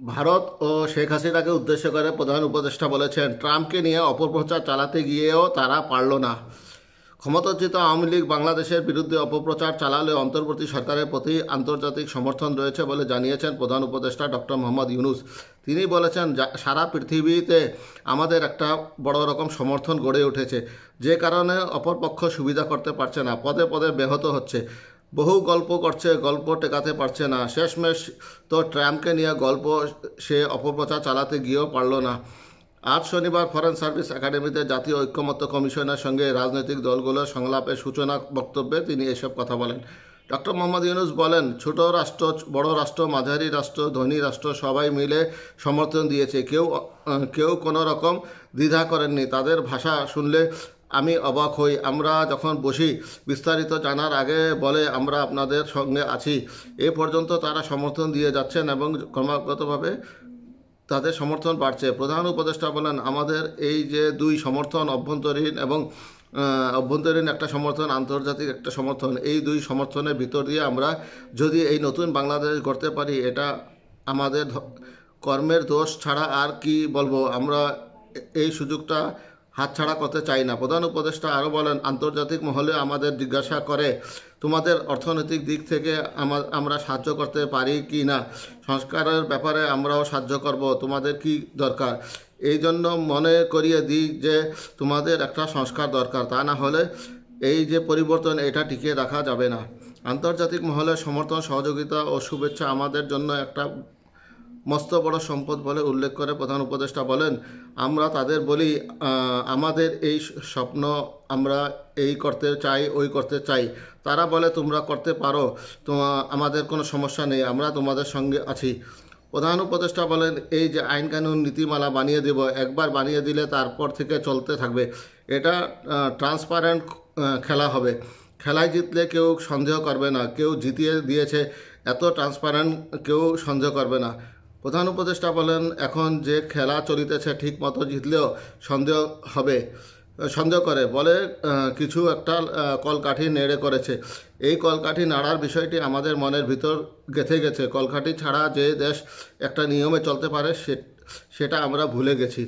ভারত ও শেখ হাসিনাকে উদ্দেশ্য করে প্রধান উপদেষ্টা বলেছেন, ট্রাম্পকে নিয়ে অপপ্রচার চালাতে গিয়েও তারা পারল না। ক্ষমতাচ্যুত আওয়ামী লীগ বাংলাদেশের বিরুদ্ধে অপপ্রচার চালালে অন্তর্বর্তী সরকারের প্রতি আন্তর্জাতিক সমর্থন রয়েছে বলে জানিয়েছেন প্রধান উপদেষ্টা ডক্টর মোহাম্মদ ইউনূস। তিনি বলেছেন, সারা পৃথিবীতে আমাদের একটা বড় রকম সমর্থন গড়ে উঠেছে, যে কারণে অপরপক্ষ সুবিধা করতে পারছে না, পদে পদে ব্যাহত হচ্ছে। বহু গল্প করছে, গল্প টেকাতে পারছে না। শেষমেশ তো ট্রাম্পকে নিয়ে গল্প, সে অপপ্রচার চালাতে গিয়েও পারল না। আজ শনিবার ফরেন সার্ভিস একাডেমিতে জাতীয় ঐক্যমত্য কমিশনের সঙ্গে রাজনৈতিক দলগুলোর সংলাপের সূচনা বক্তব্যে তিনি এসব কথা বলেন। ডক্টর মোহাম্মদ ইউনূস বলেন, ছোট রাষ্ট্র, বড় রাষ্ট্র, মাঝারি রাষ্ট্র, ধনী রাষ্ট্র সবাই মিলে সমর্থন দিয়েছে। কেউ কোনো রকম দ্বিধা করেননি। তাদের ভাষা শুনলে আমি অবাক হই। আমরা যখন বসি, বিস্তারিত জানার আগে বলে আমরা আপনাদের সঙ্গে আছি। এ পর্যন্ত তারা সমর্থন দিয়ে যাচ্ছেন এবং ক্রমাগতভাবে তাদের সমর্থন বাড়ছে। প্রধান উপদেষ্টা বলেন, আমাদের এই যে দুই সমর্থন, অভ্যন্তরীণ একটা সমর্থন, আন্তর্জাতিক একটা সমর্থন, এই দুই সমর্থনের ভিতর দিয়ে আমরা যদি এই নতুন বাংলাদেশ গড়তে পারি, এটা আমাদের কর্মের দোষ ছাড়া আর কি বলবো। আমরা এই সুযোগটা হাতছাড়া করতে চাই না। প্রধান উপদেষ্টা আরও বলেন, আন্তর্জাতিক মহলে আমাদের জিজ্ঞাসা করে, তোমাদের অর্থনৈতিক দিক থেকে আমরা সাহায্য করতে পারি কি না, সংস্কারের ব্যাপারে আমরাও সাহায্য করব, তোমাদের কি দরকার। এই জন্য মনে করিয়ে দিই যে তোমাদের একটা সংস্কার দরকার, তা না হলে এই যে পরিবর্তন, এটা টিকিয়ে রাখা যাবে না। আন্তর্জাতিক মহলের সমর্থন, সহযোগিতা ও শুভেচ্ছা আমাদের জন্য একটা মস্ত বড় সম্পদ বলে উল্লেখ করে প্রধান উপদেষ্টা বলেন, আমরা তাদের বলি, আমাদের এই স্বপ্ন, আমরা এই করতে চাই, ওই করতে চাই। তারা বলে, তোমরা করতে পারো, আমাদের কোনো সমস্যা নেই, আমরা তোমাদের সঙ্গে আছি। প্রধান উপদেষ্টা বলেন, এই যে আইন কানুন নীতিমালা বানিয়ে দেব, একবার বানিয়ে দিলে তারপর থেকে চলতে থাকবে। এটা ট্রান্সপারেন্ট খেলা হবে। খেলায় জিতলে কেউ সন্দেহ করবে না, কেউ জিতিয়ে দিয়েছে, এত ট্রান্সপারেন্ট কেউ সন্দেহ করবে না। প্রধান উপদেষ্টা বলেন, এখন যে খেলা চলিতেছে, ঠিক মতো জিতলেও সন্দেহ করে বলে কিছু একটা কলকাঠি নেড়ে করেছে। এই কলকাঠি নাড়ার বিষয়টি আমাদের মনের ভিতর গেঁথে গেছে। কলকাঠি ছাড়া যে দেশ একটা নিয়মে চলতে পারে, সেটা আমরা ভুলে গেছি।